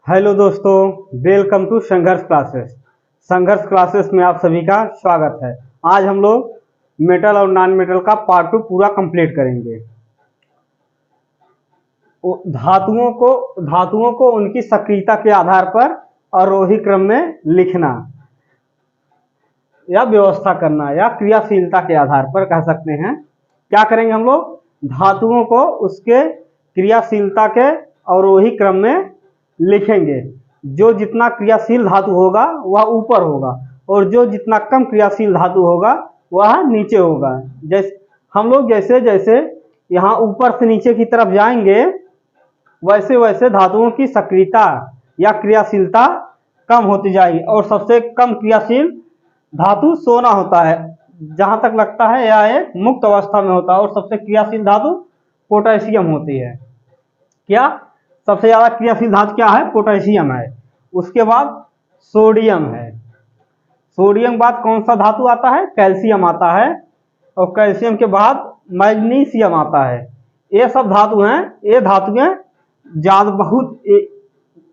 Hello दोस्तों, welcome to संघर्ष classes. संघर्ष क्लासेस में आप सभी का स्वागत है। आज हम लोग मेटल और नॉन मेटल का पार्ट 2 पूरा कंप्लीट करेंगे। धातुओं को उनकी सक्रियता के आधार पर आरोही क्रम में लिखना या व्यवस्था करना या क्रियाशीलता के आधार पर कह सकते हैं। क्या करेंगे हम लोग? धातुओं को उसके क्रियाशीलता के आरोही क्रम में लिखेंगे। जो जितना क्रियाशील धातु होगा वह ऊपर होगा और जो जितना कम क्रियाशील धातु होगा वह नीचे होगा। जैसे जैसे यहाँ ऊपर से नीचे की तरफ जाएंगे वैसे वैसे धातुओं की सक्रियता या क्रियाशीलता कम होती जाएगी और सबसे कम क्रियाशील धातु सोना होता है। जहाँ तक लगता है यह एक मुक्त अवस्था में होता है और सबसे क्रियाशील धातु पोटेशियम होती है। क्या सबसे ज्यादा क्रियाशील धातु क्या है? पोटेशियम है। उसके बाद सोडियम है। सोडियम के बाद कौन सा धातु आता है? कैल्शियम आता है। और कैल्शियम के बाद मैग्नीशियम आता है। ये सब धातु हैं। ये धातुएं ज्यादा बहुत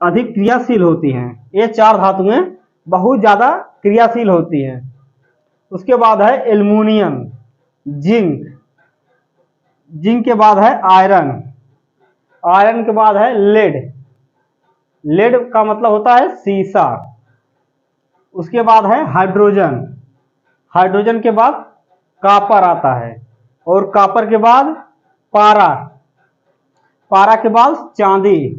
अधिक क्रियाशील होती हैं। ये चार धातुएं बहुत ज्यादा क्रियाशील होती हैं। उसके बाद है एल्युमिनियम, जिंक, जिंक के बाद है आयरन, आयरन के बाद है लेड, लेड का मतलब होता है सीसा। उसके बाद है हाइड्रोजन, हाइड्रोजन के बाद कॉपर आता है और कॉपर के बाद पारा, पारा के बाद चांदी,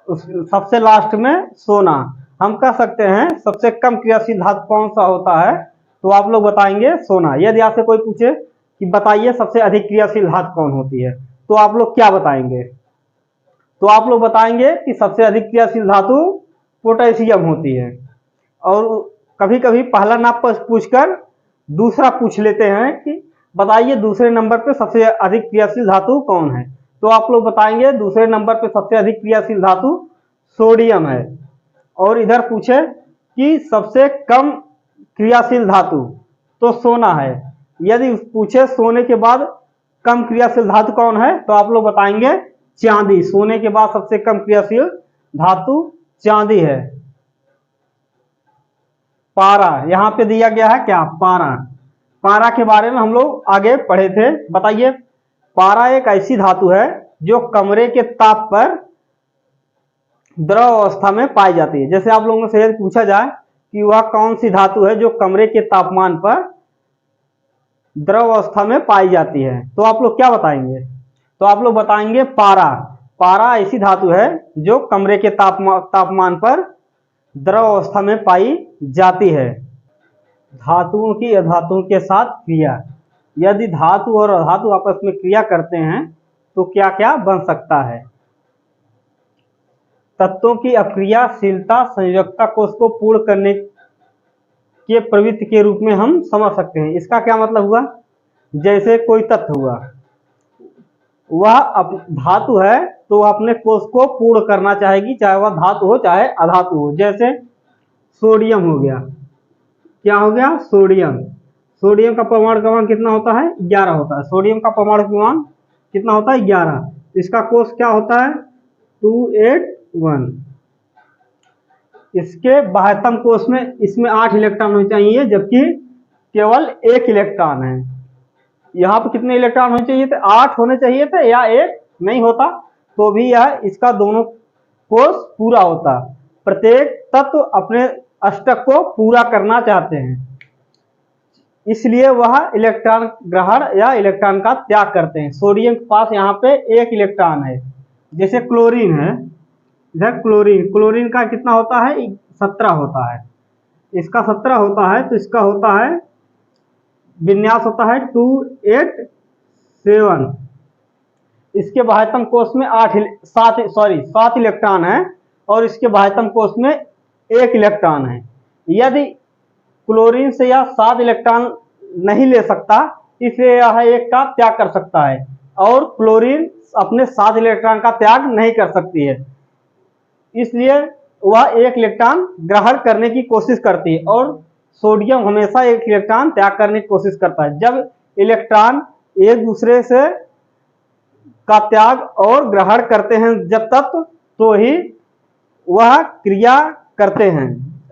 सबसे लास्ट में सोना। हम कह सकते हैं सबसे कम क्रियाशील धातु कौन सा होता है, तो आप लोग बताएंगे सोना। यदि आपसे कोई पूछे कि बताइए सबसे अधिक क्रियाशील धातु कौन होती है, तो आप लोग क्या बताएंगे? तो आप लोग बताएंगे कि सबसे अधिक क्रियाशील धातु पोटेशियम होती है। और कभी कभी पहला नाम पूछकर दूसरा पूछ लेते हैं कि बताइए दूसरे नंबर पे सबसे अधिक क्रियाशील धातु कौन है, तो आप लोग बताएंगे दूसरे नंबर पे सबसे अधिक क्रियाशील धातु सोडियम है। और इधर पूछे कि सबसे कम क्रियाशील धातु, तो सोना है। यदि पूछे सोने के बाद कम क्रियाशील धातु कौन है, तो आप लोग बताएंगे चांदी। सोने के बाद सबसे कम क्रियाशील धातु चांदी है। पारा यहाँ पे दिया गया है क्या? पारा, पारा के बारे में हम लोग आगे पढ़े थे। बताइए, पारा एक ऐसी धातु है जो कमरे के ताप पर द्रव अवस्था में पाई जाती है। जैसे आप लोगों से पूछा जाए कि वह कौन सी धातु है जो कमरे के तापमान पर द्रव अवस्था में पाई जाती है, तो आप लोग क्या बताएंगे? तो आप लोग बताएंगे पारा। पारा ऐसी धातु है जो कमरे के तापमान पर द्रव अवस्था में पाई जाती है। धातुओं की अधातुओं के साथ क्रिया। यदि धातु और अधातु आपस में क्रिया करते हैं तो क्या क्या बन सकता है? तत्वों की अक्रियाशीलता संयोजकता को उसको पूर्ण करने के प्रवृत्ति के रूप में हम समझ सकते हैं। इसका क्या मतलब हुआ? जैसे कोई तत्व हुआ, वह धातु है तो अपने कोष को पूर्ण करना चाहेगी, चाहे वह धातु हो चाहे अधातु हो। जैसे सोडियम हो गया। क्या हो गया? सोडियम। सोडियम का परमाणु क्रमांक कितना होता है? 11 होता है। सोडियम का परमाणु क्रमांक कितना होता है? 11। इसका कोष क्या होता है? 281। इसके बाह्यतम कोष में इसमें 8 इलेक्ट्रॉन होने चाहिए, जबकि केवल 1 इलेक्ट्रॉन है। यहाँ पे कितने इलेक्ट्रॉन होने चाहिए थे? 8 होने चाहिए थे, या 1 नहीं होता तो भी यह इसका दोनों कोष पूरा होता। प्रत्येक तत्व अपने अष्टक को पूरा करना चाहते हैं, इसलिए वह इलेक्ट्रॉन ग्रहण या इलेक्ट्रॉन का त्याग करते हैं। सोडियम के पास यहाँ पे 1 इलेक्ट्रॉन है। जैसे क्लोरीन है, इधर क्लोरीन, क्लोरीन का कितना होता है? 17 होता है। इसका 17 होता है, तो इसका होता है विन्यास होता है 287। इसके बाह्यतम कोष में 7 इलेक्ट्रॉन है और इसके बाह्यतम कोष में 1 इलेक्ट्रॉन है। यदि क्लोरीन से यह 7 इलेक्ट्रॉन नहीं ले सकता, इसलिए यह 1 का त्याग कर सकता है, और क्लोरीन अपने 7 इलेक्ट्रॉन का त्याग नहीं कर सकती है, इसलिए वह 1 इलेक्ट्रॉन ग्रहण करने की कोशिश करती है। और सोडियम हमेशा 1 इलेक्ट्रॉन त्याग करने की कोशिश करता है। जब इलेक्ट्रॉन एक दूसरे से का त्याग और ग्रहण करते हैं जब तत्व, तो ही वह क्रिया करते हैं।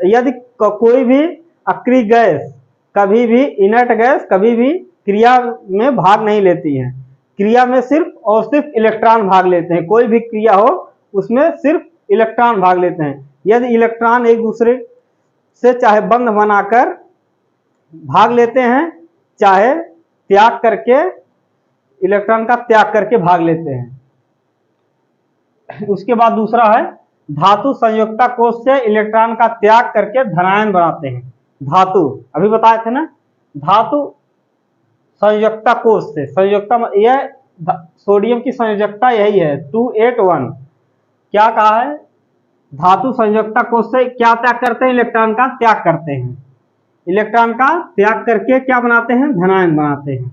यदि कोई भी अक्रिय गैस कभी भी, इनर्ट गैस कभी भी क्रिया में भाग नहीं लेती है। क्रिया में सिर्फ और सिर्फ इलेक्ट्रॉन भाग लेते हैं। कोई भी क्रिया हो उसमें सिर्फ इलेक्ट्रॉन भाग लेते हैं। यदि इलेक्ट्रॉन एक दूसरे से चाहे बंध बनाकर भाग लेते हैं, चाहे त्याग करके, इलेक्ट्रॉन का त्याग करके भाग लेते हैं। उसके बाद दूसरा है धातु संयुक्ता कोष से इलेक्ट्रॉन का त्याग करके धनायन बनाते हैं। धातु अभी बताए थे ना, धातु संयुक्ता कोष से, संयुक्ता यह सोडियम की संयोजकता यही है 281। क्या कहा है, धातु संयुक्ता कोष से क्या त्याग करते हैं, इलेक्ट्रॉन का त्याग करते हैं। इलेक्ट्रॉन का त्याग करके क्या बनाते हैं, धनायन बनाते हैं।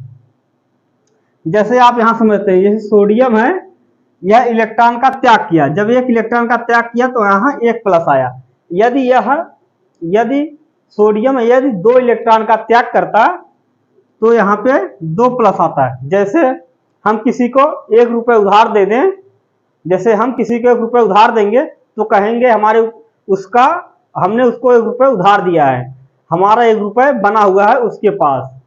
जैसे आप यहां समझते हैं, जैसे सोडियम है, यह इलेक्ट्रॉन का त्याग किया, जब एक इलेक्ट्रॉन का त्याग किया तो यहाँ एक प्लस आया। यदि सोडियम यदि 2 इलेक्ट्रॉन का त्याग करता तो यहाँ पे 2 प्लस आता है। जैसे हम किसी को 1 रुपये उधार दे दें, जैसे हम किसी को 1 रुपये उधार देंगे तो कहेंगे हमने उसको 1 रुपये उधार दिया है, हमारा 1 रुपये बना हुआ है उसके पास।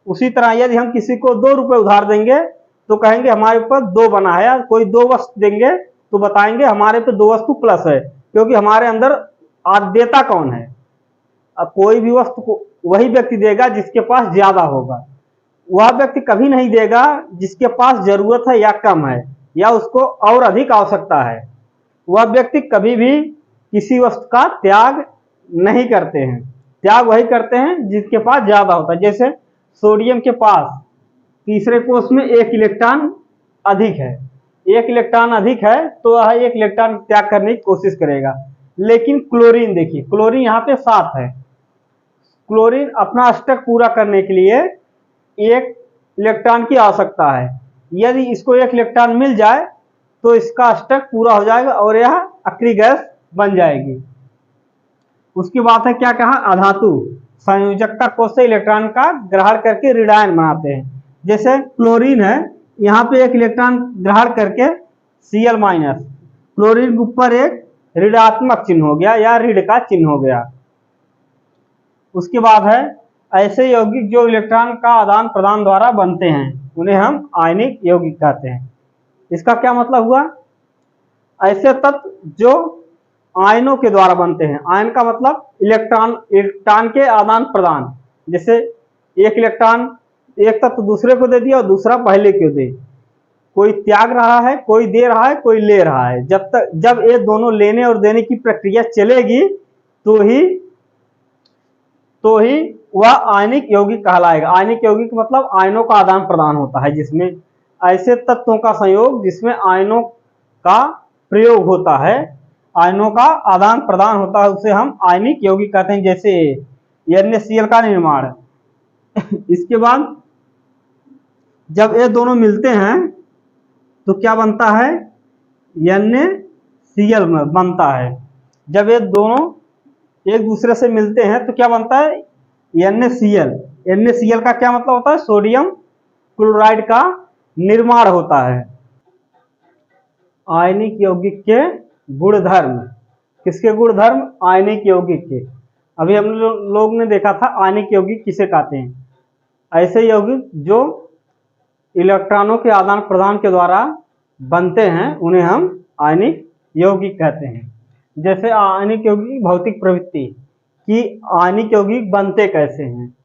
उसी तरह यदि हम किसी को 2 रुपये उधार देंगे तो कहेंगे हमारे ऊपर 2 बना है। कोई 2 वस्तु देंगे तो बताएंगे हमारे पे 2 वस्तु प्लस है, क्योंकि हमारे अंदर देता कौन है। अब कोई भी वस्तु को वही व्यक्ति देगा जिसके पास ज्यादा होगा। वह व्यक्ति कभी नहीं देगा जिसके पास जरूरत है या कम है या उसको और अधिक आवश्यकता है। वह व्यक्ति कभी भी किसी वस्तु का त्याग नहीं करते हैं। त्याग वही करते हैं जिसके पास ज्यादा होता है। जैसे सोडियम के पास तीसरे कोष में 1 इलेक्ट्रॉन अधिक है, 1 इलेक्ट्रॉन अधिक है तो वह 1 इलेक्ट्रॉन त्याग करने की कोशिश करेगा। लेकिन क्लोरीन देखिए, क्लोरीन यहाँ पे 7 है। क्लोरीन अपना अष्टक पूरा करने के लिए 1 इलेक्ट्रॉन की आवश्यकता है। यदि इसको 1 इलेक्ट्रॉन मिल जाए तो इसका अष्टक पूरा हो जाएगा और यह अक्रिय गैस बन जाएगी। उसकी बात है क्या कहा, अधातु संयोजकता कोष से इलेक्ट्रॉन का ग्रहण करके ऋणायन बनाते हैं। जैसे क्लोरीन है, यहाँ पे 1 इलेक्ट्रॉन ग्रहण करके Cl माइनस, क्लोरीन के ऊपर एक ऋणात्मक चिन्ह हो गया या ऋण का चिन्ह हो गया। उसके बाद है ऐसे यौगिक जो इलेक्ट्रॉन का आदान प्रदान द्वारा बनते हैं उन्हें हम आयनिक यौगिक कहते हैं। इसका क्या मतलब हुआ, ऐसे तत्व जो आयनों के द्वारा बनते हैं। आयन का मतलब इलेक्ट्रॉन के आदान प्रदान। जैसे 1 इलेक्ट्रॉन एक तत्व दूसरे को दे दिया और दूसरा पहले को दे, कोई त्याग रहा है, कोई दे रहा है, कोई ले रहा है। जब ये दोनों लेने और देने की प्रक्रिया चलेगी तो ही वह आयनिक यौगिक कहलाएगा। आयनिक यौगिक मतलब आयनों का आदान प्रदान होता है, जिसमें ऐसे तत्वों का संयोग जिसमें आयनों का प्रयोग होता है, आयनों का आदान प्रदान होता है, उसे हम आयनिक यौगिक कहते हैं। जैसे NaCl का निर्माण। इसके बाद जब ये दोनों मिलते हैं तो क्या बनता है, NaCl बनता है। जब ये दोनों एक दूसरे से मिलते हैं तो क्या बनता है, NaCl। NaCl का क्या मतलब होता है, सोडियम क्लोराइड का निर्माण होता है। आयनिक यौगिक के गुणधर्म, किसके गुणधर्म, आयनिक यौगिक के। अभी हम लोग ने देखा था आयनिक यौगिक किसे कहते हैं, ऐसे यौगिक जो इलेक्ट्रॉनों के आदान प्रदान के द्वारा बनते हैं उन्हें हम आयनिक यौगिक कहते हैं। जैसे आयनिक यौगिक भौतिक प्रवृत्ति कि आयनिक यौगिक बनते कैसे हैं,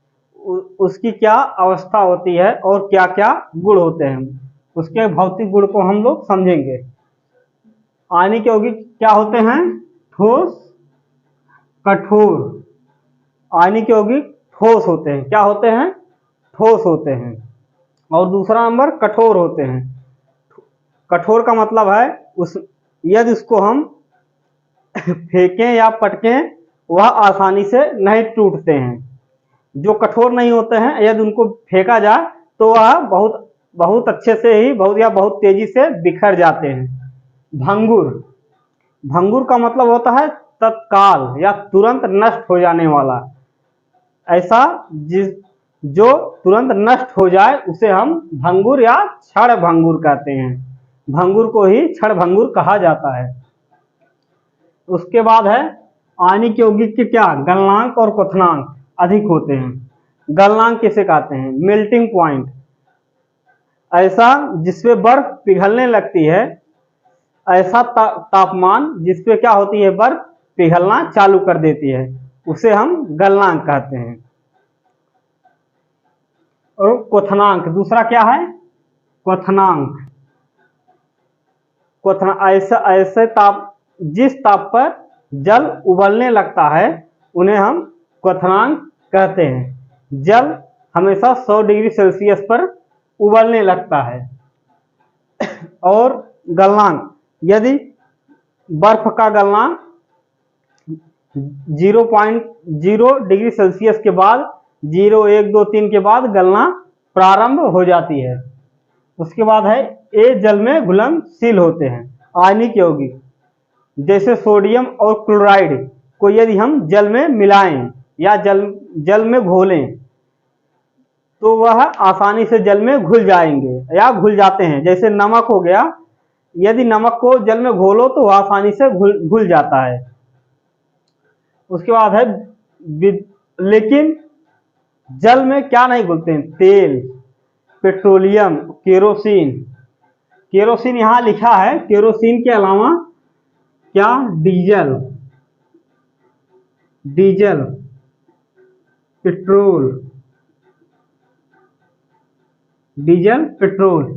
उसकी क्या अवस्था होती है और क्या क्या गुण होते हैं, उसके भौतिक गुण को हम लोग समझेंगे। आयनिक यौगिक क्या होते हैं, ठोस, कठोर। आयनिक यौगिक ठोस होते हैं, क्या होते हैं, ठोस होते हैं। और दूसरा नंबर कठोर होते हैं। कठोर का मतलब है यदि उसको हम फेंकें या पटकें वह आसानी से नहीं टूटते हैं। जो कठोर नहीं होते हैं यदि उनको फेंका जाए तो वह बहुत अच्छे से ही बहुत तेजी से बिखर जाते हैं। भंगुर, भंगुर का मतलब होता है तत्काल या तुरंत नष्ट हो जाने वाला। ऐसा जो तुरंत नष्ट हो जाए उसे हम भंगुर या क्षण भंगुर कहते हैं। भंगुर को ही क्षण भंगुर कहा जाता है। उसके बाद है आयनिक यौगिक के क्या गलनांक और क्वथनांक अधिक होते हैं। गलनांक किसे कहते हैं? मेल्टिंग पॉइंट, ऐसा जिसपे बर्फ पिघलने लगती है, ऐसा तापमान जिसपे क्या होती है बर्फ पिघलना चालू कर देती है, उसे हम गलनांक कहते हैं। और क्वथनांक दूसरा क्या है? क्वथनांक, ऐसे जिस ताप पर जल उबलने लगता है उन्हें हम क्वथनांक कहते हैं। जल हमेशा 100 डिग्री सेल्सियस पर उबलने लगता है। और गलनांक, यदि बर्फ का गलनांक 0.0 डिग्री सेल्सियस के बाद 0, 1, 2, 3 के बाद गलना प्रारंभ हो जाती है। उसके बाद है ये जल में घुलनशील होते हैं। आयनिक यौगिक जैसे सोडियम और क्लोराइड को यदि हम जल में मिलाएं या जल में घोलें तो वह आसानी से जल में घुल जाएंगे या घुल जाते हैं। जैसे नमक हो गया, यदि नमक को जल में घोलो तो वह आसानी से घुल जाता है। उसके बाद है लेकिन जल में क्या नहीं घुलते हैं? तेल, पेट्रोलियम, केरोसिन। केरोसिन यहां लिखा है, केरोसिन के अलावा क्या? डीजल, पेट्रोल,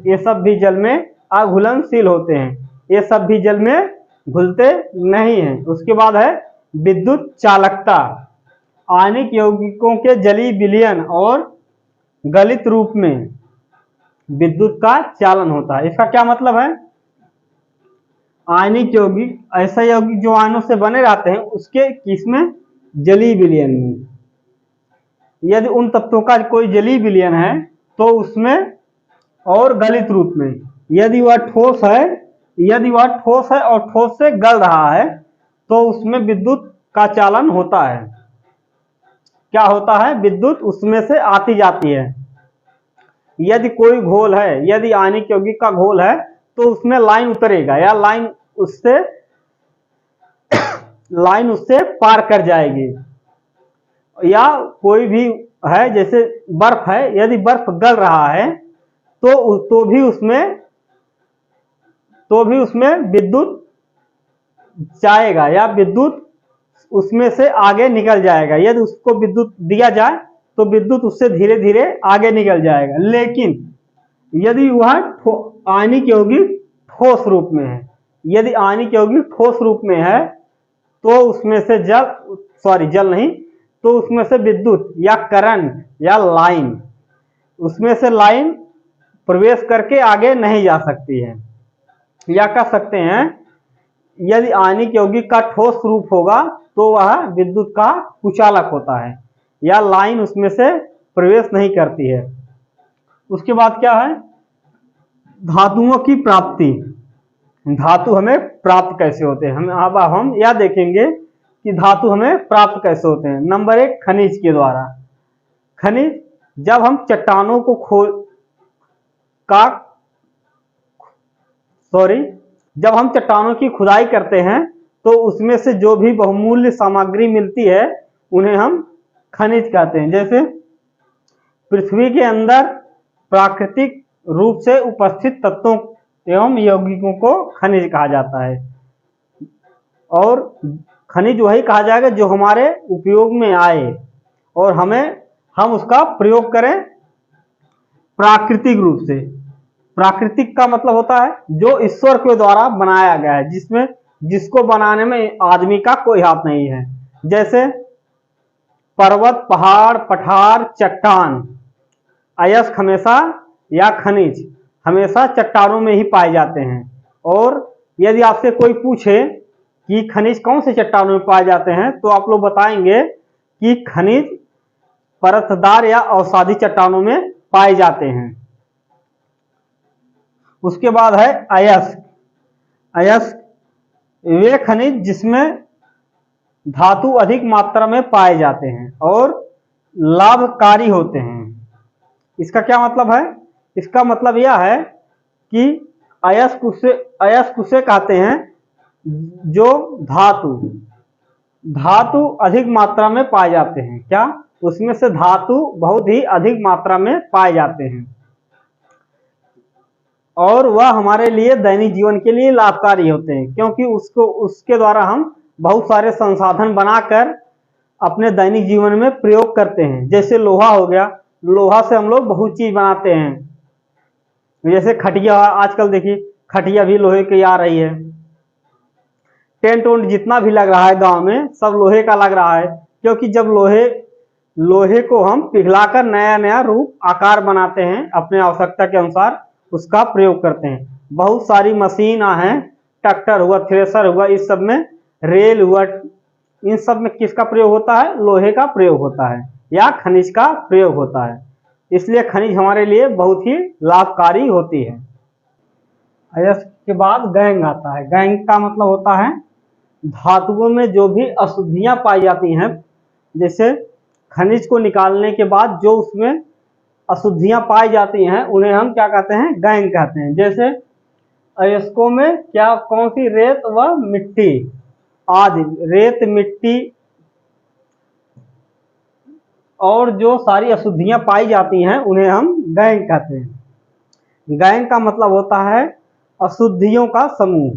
ये सब भी जल में अघुलनशील होते हैं, ये सब भी जल में घुलते नहीं हैं। उसके बाद है विद्युत चालकता। आयनिक यौगिकों के जलीय विलयन और गलित रूप में विद्युत का चालन होता है। इसका क्या मतलब है? आयनिक यौगिक ऐसा यौगिक जो आयनों से बने रहते हैं, उसके किसमें? जलीय विलयन में। यदि उन तत्वों का कोई जलीय विलयन है तो उसमें, और गलित रूप में, यदि वह ठोस है और ठोस से गल रहा है तो उसमें विद्युत का चालन होता है। क्या होता है? विद्युत उसमें से आती जाती है। यदि कोई घोल है, यदि आयनिक यौगिक का घोल है तो उसमें लाइन उतरेगा या लाइन उससे पार कर जाएगी। या कोई भी है, जैसे बर्फ है, यदि बर्फ गल रहा है तो भी उसमें विद्युत जाएगा या विद्युत उसमें से आगे निकल जाएगा। यदि उसको विद्युत दिया जाए तो विद्युत उससे धीरे धीरे आगे निकल जाएगा। लेकिन यदि वह आयनिक यौगिक ठोस रूप में है, यदि आयनिक यौगिक ठोस रूप में है तो उसमें से तो उसमें से विद्युत या करंट या लाइन, उसमें से लाइन प्रवेश करके आगे नहीं जा सकती है। या कह सकते हैं यदि आयनिक यौगिक का ठोस रूप होगा तो वह विद्युत का कुचालक होता है या लाइन उसमें से प्रवेश नहीं करती है। उसके बाद क्या है? धातुओं की प्राप्ति। धातु हमें प्राप्त कैसे होते हैं? अब हम यह देखेंगे कि धातु हमें प्राप्त कैसे होते हैं। नंबर 1, खनिज के द्वारा। खनिज, जब हम चट्टानों को जब हम चट्टानों की खुदाई करते हैं तो उसमें से जो भी बहुमूल्य सामग्री मिलती है उन्हें हम खनिज कहते हैं। जैसे पृथ्वी के अंदर प्राकृतिक रूप से उपस्थित तत्वों एवं यौगिकों को खनिज कहा जाता है। और खनिज वही कहा जाएगा जो हमारे उपयोग में आए और हम उसका प्रयोग करें प्राकृतिक रूप से। प्राकृतिक का मतलब होता है जो ईश्वर के द्वारा बनाया गया है, जिसको बनाने में आदमी का कोई हाथ नहीं है। जैसे पर्वत, पहाड़, पठार, चट्टान, अयस्क हमेशा या खनिज हमेशा चट्टानों में ही पाए जाते हैं। और यदि आपसे कोई पूछे कि खनिज कौन से चट्टानों में पाए जाते हैं तो आप लोग बताएंगे कि खनिज परतदार या अवसादी चट्टानों में पाए जाते हैं। उसके बाद है अयस्क। अयस्क वे खनिज जिसमें धातु अधिक मात्रा में पाए जाते हैं और लाभकारी होते हैं। इसका क्या मतलब है? इसका मतलब यह है कि अयस्क उसे कहते हैं जो धातु धातु अधिक मात्रा में पाए जाते हैं, क्या उसमें से धातु बहुत ही अधिक मात्रा में पाए जाते हैं और वह हमारे लिए दैनिक जीवन के लिए लाभकारी होते हैं, क्योंकि उसके द्वारा हम बहुत सारे संसाधन बनाकर अपने दैनिक जीवन में प्रयोग करते हैं। जैसे लोहा हो गया, लोहा से हम लोग बहुत चीज बनाते हैं, जैसे खटिया, आजकल देखिए खटिया भी लोहे की आ रही है। टेंट वेंट जितना भी लग रहा है गांव में सब लोहे का लग रहा है, क्योंकि जब लोहे को हम पिघलाकर नया नया रूप आकार बनाते हैं, अपने आवश्यकता के अनुसार उसका प्रयोग करते हैं। बहुत सारी मशीन हैं, ट्रैक्टर हुआ, थ्रेसर हुआ, इस सब में, रेल हुआ, इन सब में किसका प्रयोग होता है? लोहे का प्रयोग होता है या खनिज का प्रयोग होता है। इसलिए खनिज हमारे लिए बहुत ही लाभकारी होती है। इसके बाद गैंग आता है। गैंग का मतलब होता है धातुओं में जो भी अशुद्धियां पाई जाती हैं, जैसे खनिज को निकालने के बाद जो उसमें अशुद्धियां पाई जाती हैं उन्हें हम क्या कहते हैं? गैंग कहते हैं। जैसे अयस्कों में क्या, कौन सी? रेत व मिट्टी आदि, रेत, मिट्टी और जो सारी अशुद्धियां पाई जाती हैं उन्हें हम गैंग कहते हैं। गैंग का मतलब होता है अशुद्धियों का समूह।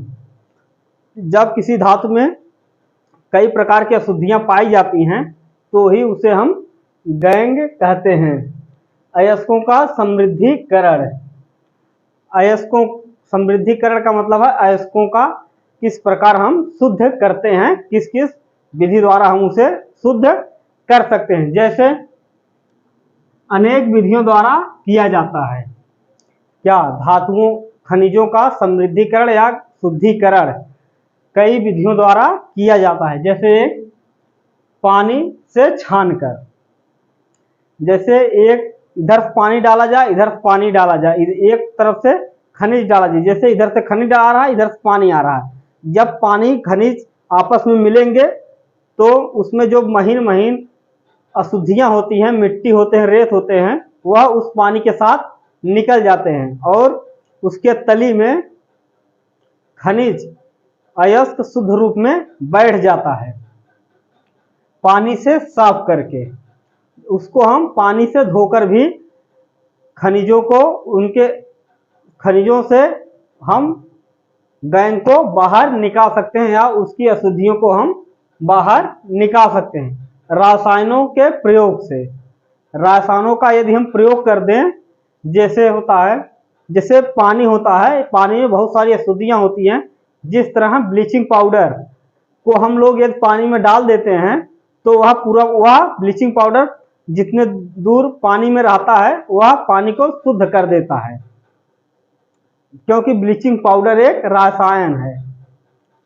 जब किसी धातु में कई प्रकार की अशुद्धियां पाई जाती हैं तो ही उसे हम गैंग कहते हैं। अयस्कों का समृद्धिकरण। अयस्कों समृद्धिकरण का मतलब है अयस्कों का किस प्रकार हम शुद्ध करते हैं, किस किस विधि द्वारा हम उसे शुद्ध कर सकते हैं। जैसे अनेक विधियों द्वारा किया जाता है, क्या? धातुओं, खनिजों का समृद्धिकरण या शुद्धिकरण कई विधियों द्वारा किया जाता है। जैसे एक पानी से छानकर, जैसे एक इधर पानी डाला जाए, इधर पानी डाला जाए, एक तरफ से खनिज डाला जाए, जैसे इधर से खनिज आ रहा है, इधर से पानी आ रहा है। जब पानी खनिज आपस में मिलेंगे तो उसमें जो महीन महीन अशुद्धियां होती हैं, मिट्टी होते हैं, रेत होते हैं, वह उस पानी के साथ निकल जाते हैं और उसके तली में खनिज अयस्क शुद्ध रूप में बैठ जाता है। पानी से साफ करके उसको हम पानी से धोकर भी खनिजों को, उनके खनिजों से हम गैंग को बाहर निकाल सकते हैं या उसकी अशुद्धियों को हम बाहर निकाल सकते हैं रसायनों के प्रयोग से। रसायनों का यदि हम प्रयोग कर दें, जैसे होता है, जैसे पानी होता है, पानी में बहुत सारी अशुद्धियां होती हैं, जिस तरह ब्लीचिंग पाउडर को हम लोग यदि पानी में डाल देते हैं तो वह ब्लीचिंग पाउडर जितने दूर पानी में रहता है वह पानी को शुद्ध कर देता है, क्योंकि ब्लीचिंग पाउडर एक रसायन है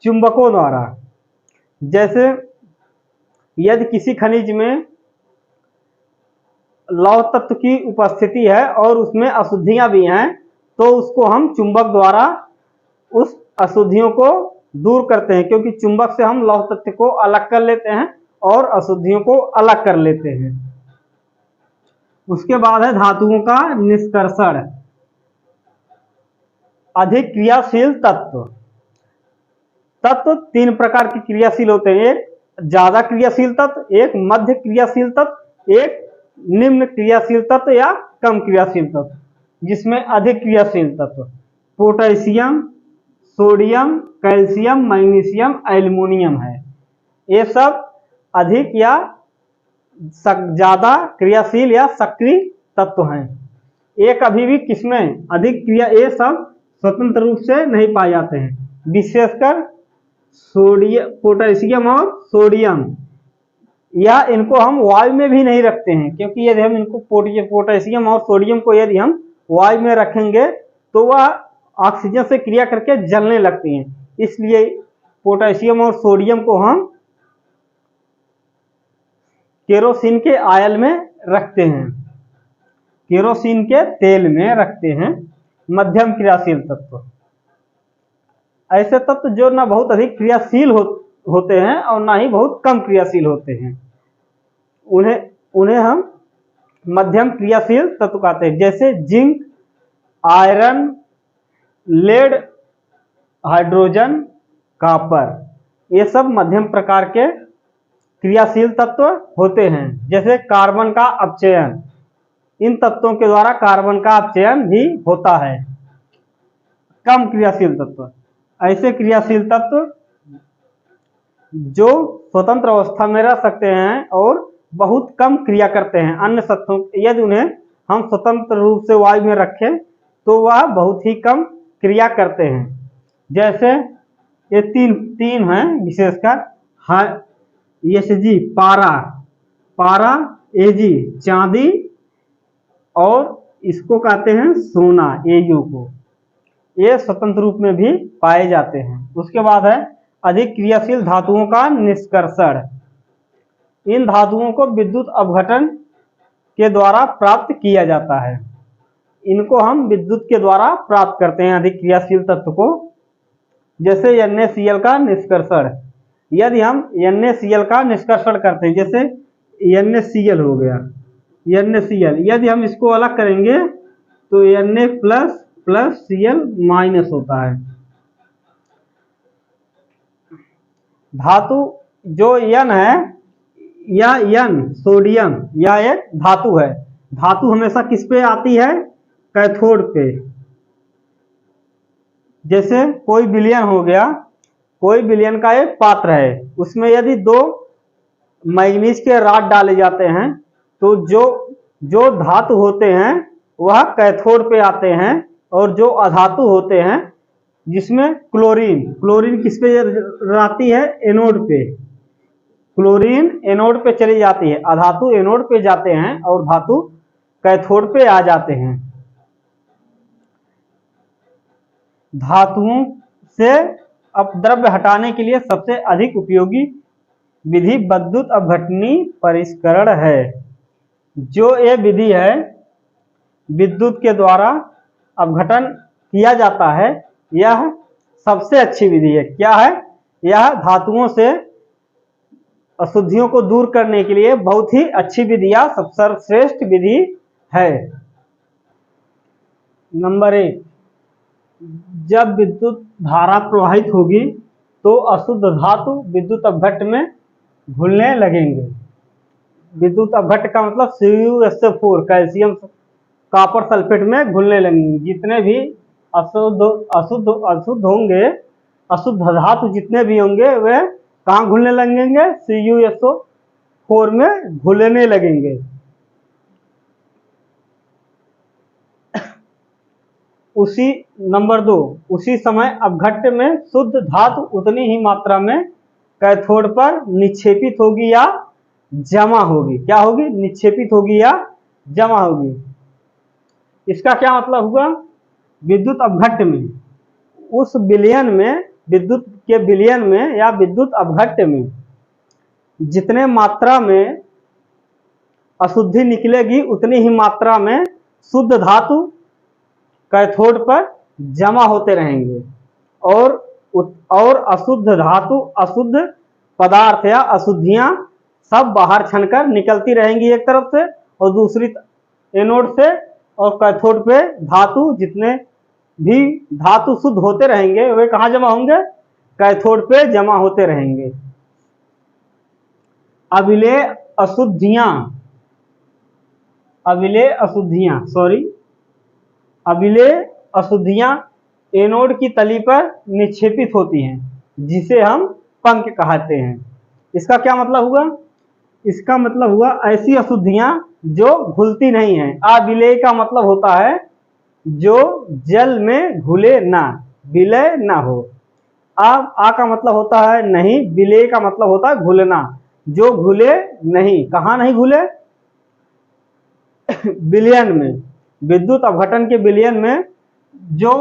चुंबकों द्वारा। जैसे यदि किसी खनिज में लौह तत्व की उपस्थिति है और उसमें अशुद्धियां भी हैं तो उसको हम चुंबक द्वारा उस अशुद्धियों को दूर करते हैं, क्योंकि चुंबक से हम लौह तत्व को अलग कर लेते हैं और अशुद्धियों को अलग कर लेते हैं। उसके बाद है धातुओं का निष्कर्षण। अधिक क्रियाशील तत्व। तत्व तीन प्रकार के क्रियाशील होते हैं, एक ज्यादा क्रियाशील तत्व, एक मध्य क्रियाशील तत्व, एक निम्न क्रियाशील तत्व या कम क्रियाशील तत्व। जिसमें अधिक क्रियाशील तत्व potassium, sodium, calcium, magnesium, aluminium है। ये सब अधिक या ज्यादा क्रियाशील या सक्रिय तत्व हैं। ये कभी भी किसमें अधिक क्रिया, ये सब स्वतंत्र रूप से नहीं पाए जाते हैं, विशेषकर सोडियम, पोटेशियम और सोडियम, या इनको हम वायु में भी नहीं रखते हैं, क्योंकि यदि हम इनको पोटेशियम और सोडियम को यदि हम वायु में रखेंगे तो वह ऑक्सीजन से क्रिया करके जलने लगती हैं। इसलिए पोटेशियम और सोडियम को हम केरोसिन के आयल में रखते हैं, केरोसिन के तेल में रखते हैं। मध्यम क्रियाशील तत्व ऐसे तत्व जो ना बहुत अधिक क्रियाशील होते हैं और ना ही बहुत कम क्रियाशील होते हैं, उन्हें हम मध्यम क्रियाशील तत्व कहते हैं। जैसे zinc, iron, lead, hydrogen, copper, ये सब मध्यम प्रकार के क्रियाशील तत्व होते हैं। जैसे कार्बन का अपचयन, इन तत्वों के द्वारा कार्बन का अपचयन भी होता है। कम क्रियाशील तत्व, ऐसे क्रियाशील तत्व जो स्वतंत्र अवस्था में रह सकते हैं और बहुत कम क्रिया करते हैं अन्य तत्वों, यदि उन्हें हम स्वतंत्र रूप से वायु में रखें तो वह बहुत ही कम क्रिया करते हैं। जैसे ये तीन हैं विशेषकर, Hg पारा, पारा Ag चांदी, और इसको कहते हैं सोना Au को, ये स्वतंत्र रूप में भी पाए जाते हैं। उसके बाद है अधिक क्रियाशील धातुओं का निष्कर्षण। इन धातुओं को विद्युत अपघटन के द्वारा प्राप्त किया जाता है। इनको हम विद्युत के द्वारा प्राप्त करते हैं अधिक क्रियाशील तत्व को। जैसे NaCl का निष्कर्षण, यदि हम NaCl का निष्कर्षण करते हैं, जैसे NaCl हो गया, NaCl यदि हम इसको अलग करेंगे तो Na प्लस Cl माइनस होता है। धातु जो N है, या N सोडियम, या एक धातु है। धातु हमेशा किस पे आती है? कैथोड पे। जैसे कोई विलयन हो गया, कोई विलयन का एक पात्र है, उसमें यदि 2 मैग्नीज के रॉड डाले जाते हैं तो जो धातु होते हैं वह कैथोड पे आते हैं, और जो अधातु होते हैं जिसमें क्लोरीन किस पे रहती है? एनोड पे। क्लोरीन एनोड पे चली जाती है, अधातु एनोड पे जाते हैं और धातु कैथोड पे आ जाते हैं। धातुओं से अपद्रव्य हटाने के लिए सबसे अधिक उपयोगी विधि विद्युत अपघटनी परिष्करण है। जो ये विधि है, विद्युत के द्वारा अपघटन किया जाता है, यह सबसे अच्छी विधि है। क्या है? यह धातुओं से अशुद्धियों को दूर करने के लिए बहुत ही अच्छी विधि या सर्वश्रेष्ठ विधि है। नंबर 1, जब विद्युत धारा प्रवाहित होगी तो अशुद्ध धातु विद्युत अपघट्ट में घुलने लगेंगे। विद्युत अपघट्ट का मतलब CuSO4 कैल्शियम कॉपर सल्फेट में घुलने लगेंगे। जितने भी अशुद्ध होंगे, अशुद्ध धातु जितने भी होंगे वे कहाँ घुलने लगेंगे? CuSO4 में घुलने लगेंगे। नंबर 2, उसी समय अपघट्ट में शुद्ध धातु उतनी ही मात्रा में कैथोड पर निक्षेपित होगी या जमा होगी। क्या होगी? निक्षेपित होगी या जमा होगी। इसका क्या मतलब हुआ? विद्युत अपघट्ट में, उस विलयन में, विद्युत के विलयन में या विद्युत अपघट्ट में जितने मात्रा में अशुद्धि निकलेगी उतनी ही मात्रा में शुद्ध धातु कैथोड पर जमा होते रहेंगे, और अशुद्ध धातु, अशुद्ध पदार्थ या अशुद्धियां सब बाहर छनकर निकलती रहेंगी एक तरफ से, और दूसरी एनोड से, और कैथोड पे धातु, जितने भी धातु शुद्ध होते रहेंगे वे कहाँ जमा होंगे? कैथोड पे जमा होते रहेंगे। अविलेय अशुद्धियां एनोड की तली पर निक्षेपित होती हैं, जिसे हम पंख कहते हैं। इसका क्या मतलब हुआ? इसका मतलब हुआ ऐसी अशुद्धियां जो घुलती नहीं हैं। अविलेय का मतलब होता है जो जल में घुले ना, विलय ना हो। आ का मतलब होता है नहीं, विलय का मतलब होता है घुलना, जो घुले नहीं। कहाँ नहीं घुले? विलयन में, विद्युत अपघटन के विलयन में जो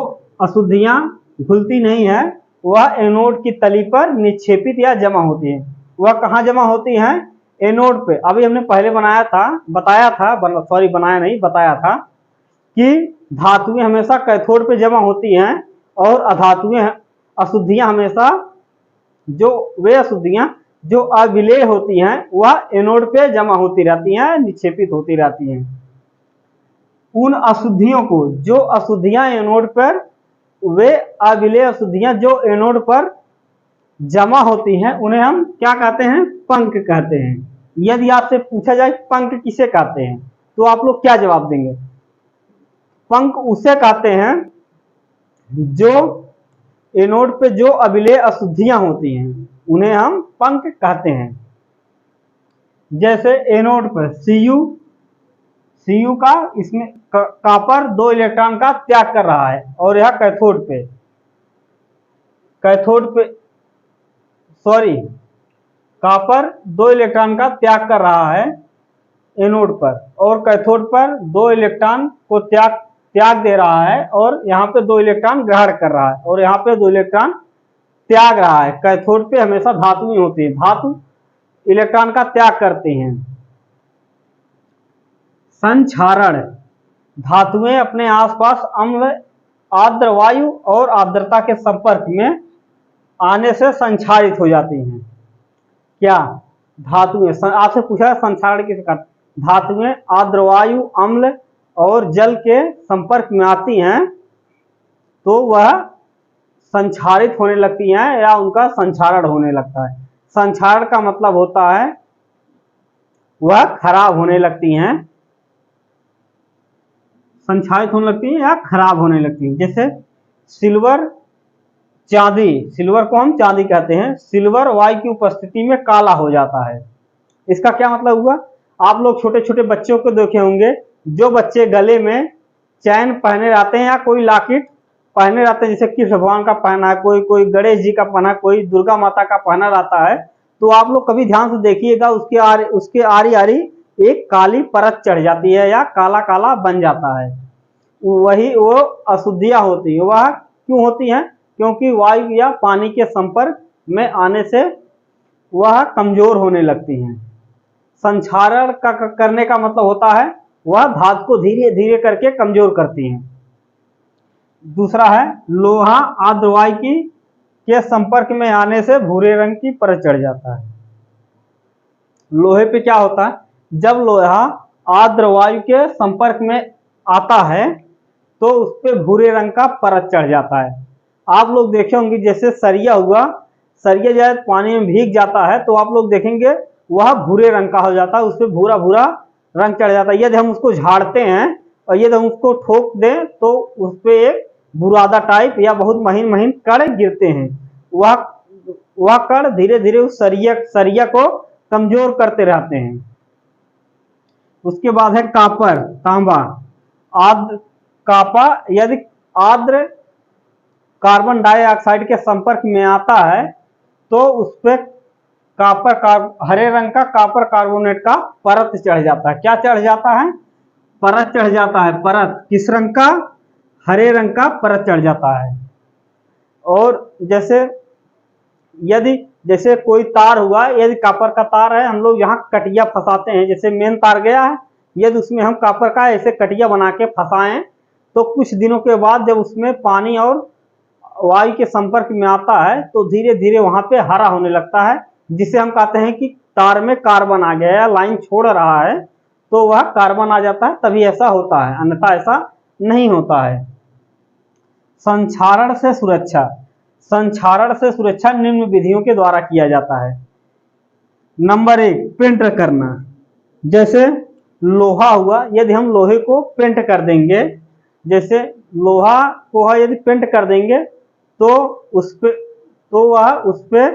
अशुद्धियां घुलती नहीं है वह एनोड की तली पर निक्षेपित या जमा होती है। वह कहाँ जमा होती हैं? एनोड पे। अभी हमने पहले बताया था कि धातुएं हमेशा कैथोड पे जमा होती हैं, और अधातुएं, अशुद्धियां हमेशा, वे अशुद्धियां जो अविलेय होती हैं वह एनोड पे जमा होती रहती हैं, निक्षेपित होती रहती हैं। उन अशुद्धियों को, वे अविलेय अशुद्धियां जो एनोड पर जमा होती हैं उन्हें हम क्या कहते हैं? पंख कहते हैं। यदि आपसे पूछा जाए पंख किसे कहते हैं तो आप लोग क्या जवाब देंगे? पंख उसे कहते हैं जो एनोड पे जो अभिलेय अशुद्धियां होती हैं उन्हें हम पंख कहते हैं। जैसे एनोड पर Cu का इसमें कॉपर 2 इलेक्ट्रॉन का त्याग कर रहा है और यह कैथोड पे कॉपर 2 इलेक्ट्रॉन का त्याग कर रहा है एनोड पर और कैथोड पर 2 इलेक्ट्रॉन को त्याग दे रहा है और यहाँ पे 2 इलेक्ट्रॉन ग्रहण कर रहा है और यहाँ पे 2 इलेक्ट्रॉन त्याग रहा है। कैथोड पे हमेशा धातुएं होती है, धातु इलेक्ट्रॉन का त्याग करती हैं। संक्षारण, धातुएं अपने आसपास अम्ल, आर्द्र वायु और आर्द्रता के संपर्क में आने से संक्षारित हो जाती हैं। क्या धातुएं, आपसे पूछा संक्षारण किसे कहते हैं? धातुएं आर्द्र वायु, अम्ल और जल के संपर्क में आती हैं तो वह संक्षारित होने लगती हैं या उनका संक्षारण होने लगता है। संक्षारण का मतलब होता है वह खराब होने लगती हैं, संक्षारित होने लगती हैं या खराब होने लगती हैं। जैसे सिल्वर को हम चांदी कहते हैं, सिल्वर वायु की उपस्थिति में काला हो जाता है। इसका क्या मतलब हुआ? आप लोग छोटे छोटे बच्चों को देखे होंगे, जो बच्चे गले में चैन पहने रहते हैं या कोई लॉकेट पहने रहते हैं, जैसे कृष्ण भगवान का पहना है, कोई गणेश जी का पहना, कोई दुर्गा माता का पहना रहता है, तो आप लोग कभी ध्यान से देखिएगा उसके आरी आरी एक काली परत चढ़ जाती है या काला काला बन जाता है। वही वो अशुद्धियां होती है। वह क्यों होती हैं? क्योंकि वायु या पानी के संपर्क में आने से वह कमजोर होने लगती हैं। संक्षारण का करने का मतलब होता है वह धातु को धीरे धीरे करके कमजोर करती हैं। दूसरा है लोहा आर्द्र वायु के संपर्क में आने से भूरे रंग की परत चढ़ जाता है। लोहे पे क्या होता है? जब लोहा आर्द्र वायु के संपर्क में आता है तो उस पर भूरे रंग का परत चढ़ जाता है। आप लोग देखे होंगे जैसे सरिया हुआ, सरिया जब पानी में भीग जाता है तो आप लोग देखेंगे वह भूरे रंग का हो जाता है, उस पर भूरा भूरा रंग चढ़ जाता है। यदि हम उसको झाड़ते हैं और यदि हम उसको ठोक दें तो उस पर एक बुरादा टाइप या बहुत महीन महीन कण गिरते हैं। वह कण धीरे धीरे उस सरिया को कमजोर करते रहते हैं। उसके बाद है कॉपर, तांबा, यदि आर्द्र कार्बन डाइऑक्साइड के संपर्क में आता है तो उस पर हरे रंग का कॉपर कार्बोनेट का परत चढ़ जाता है। क्या चढ़ जाता है? परत चढ़ जाता है। परत किस रंग का? हरे रंग का परत चढ़ जाता है। और जैसे कोई तार हुआ, यदि कॉपर का तार है, हम लोग यहाँ कटिया फंसाते हैं, जैसे मेन तार गया है, यदि उसमें हम कॉपर का ऐसे कटिया बना के फंसाएं तो कुछ दिनों के बाद जब उसमें पानी और वायु के संपर्क में आता है तो धीरे धीरे वहां पे हरा होने लगता है, जिसे हम कहते हैं कि तार में कार्बन आ गया है, लाइन छोड़ रहा है तो वह कार्बन आ जाता है, तभी ऐसा होता है, अन्यथा ऐसा नहीं होता है। संक्षारण से सुरक्षा निम्न विधियों के द्वारा किया जाता है। नंबर 1, पेंट करना। जैसे लोहा हुआ, यदि हम लोहे को पेंट कर देंगे, जैसे लोहा को यदि पेंट कर देंगे तो वह उस पे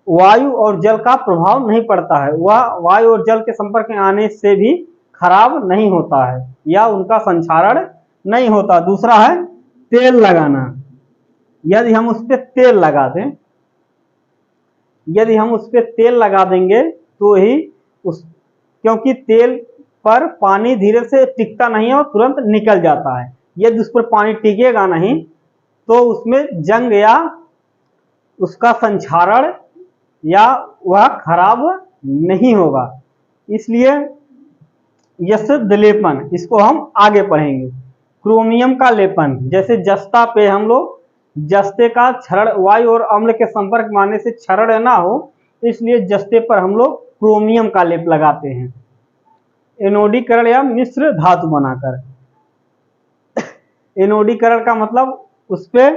वायु और जल का प्रभाव नहीं पड़ता है, वह वायु और जल के संपर्क में आने से भी खराब नहीं होता है या उनका संक्षारण नहीं होता। दूसरा है तेल लगाना। यदि हम उस पे तेल लगा देंगे तो क्योंकि तेल पर पानी धीरे से टिकता नहीं है और तुरंत निकल जाता है। यदि उस पर पानी टिकेगा नहीं तो उसमें जंग या उसका संक्षारण या वह खराब नहीं होगा। इसलिए यशुद्ध लेपन, इसको हम आगे पढ़ेंगे। क्रोमियम का लेपन, जैसे जस्ता पे हम लोग जस्ते का क्षरण, वायु और अम्ल के संपर्क में आने से क्षरण ना हो, इसलिए जस्ते पर हम लोग क्रोमियम का लेप लगाते हैं एनोडीकरण या मिश्र धातु बनाकर। एनोडीकरण का मतलब उस पे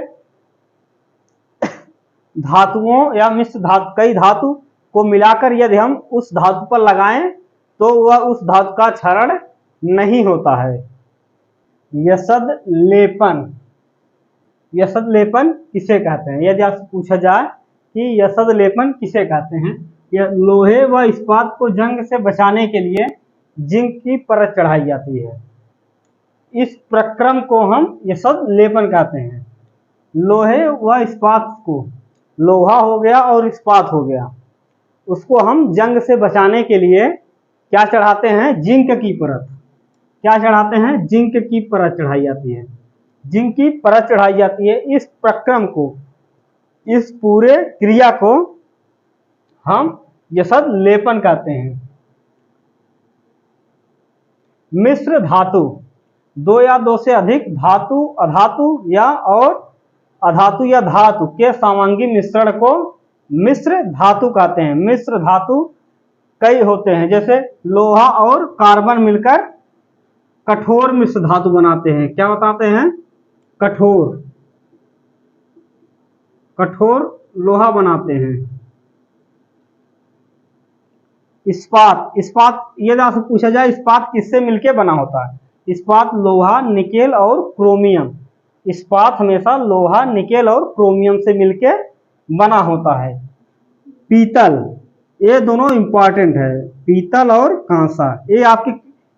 धातुओं या मिश्र धातु, कई धातु को मिलाकर यदि हम उस धातु पर लगाएं तो वह उस धातु का क्षरण नहीं होता है। यशद लेपन, यशद लेपन किसे कहते हैं? यदि आपसे पूछा जाए कि यशद लेपन किसे कहते हैं, यह लोहे व इस्पात को जंग से बचाने के लिए जिंक की परत चढ़ाई जाती है। इस प्रक्रम को हम यशद लेपन कहते हैं। लोहे व इस्पात को, लोहा हो गया और इस्पात हो गया, उसको हम जंग से बचाने के लिए क्या चढ़ाते हैं? जिंक की परत। क्या चढ़ाते हैं? जिंक की परत चढ़ाई जाती है। जिंक की परत चढ़ाई जाती है। इस प्रक्रम को, इस पूरे क्रिया को हम यशद लेपन कहते हैं। मिश्र धातु, दो या दो से अधिक धातु, अधातु या और अधातु या धातु के समांगी मिश्रण को मिश्र धातु कहते हैं। मिश्र धातु कई होते हैं, जैसे लोहा और कार्बन मिलकर कठोर मिश्र धातु बनाते हैं। क्या बताते हैं? कठोर, कठोर लोहा बनाते हैं। इस्पात, इस्पात यदि आपसे पूछा जाए इस्पात किससे मिलकर बना होता है? इस्पात लोहा, निकेल और क्रोमियम। इस्पात हमेशा लोहा, निकेल और क्रोमियम से मिलकर बना होता है। पीतल, ये दोनों इंपॉर्टेंट है, पीतल और कांसा। ये आपके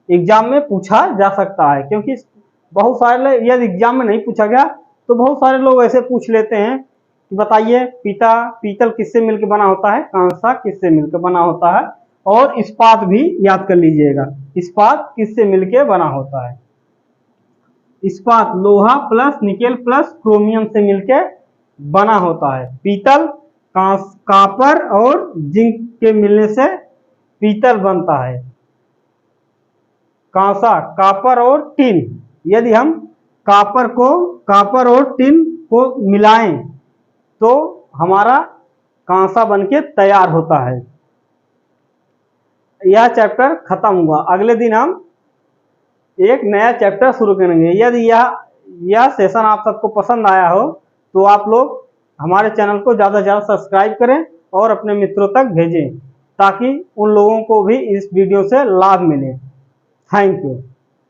एग्जाम में पूछा जा सकता है, क्योंकि बहुत सारे, यदि एग्जाम में नहीं पूछा गया तो बहुत सारे लोग ऐसे पूछ लेते हैं कि बताइए पीतल किससे मिलकर बना होता है, कांसा किससे मिलकर बना होता है, और इस्पात भी याद कर लीजिएगा, इस्पात किससे मिलकर बना होता है। इस्पात लोहा प्लस निकेल प्लस क्रोमियम से मिलकर बना होता है। पीतल कॉपर और जिंक के मिलने से पीतल बनता है। कांसा कॉपर और टिन, यदि हम कॉपर और टिन को मिलाएं तो हमारा कांसा बनके तैयार होता है। यह चैप्टर खत्म हुआ। अगले दिन हम एक नया चैप्टर शुरू करेंगे। यदि यह सेशन आप सबको पसंद आया हो तो आप लोग हमारे चैनल को ज़्यादा से ज़्यादा सब्सक्राइब करें और अपने मित्रों तक भेजें, ताकि उन लोगों को भी इस वीडियो से लाभ मिले। Thank you.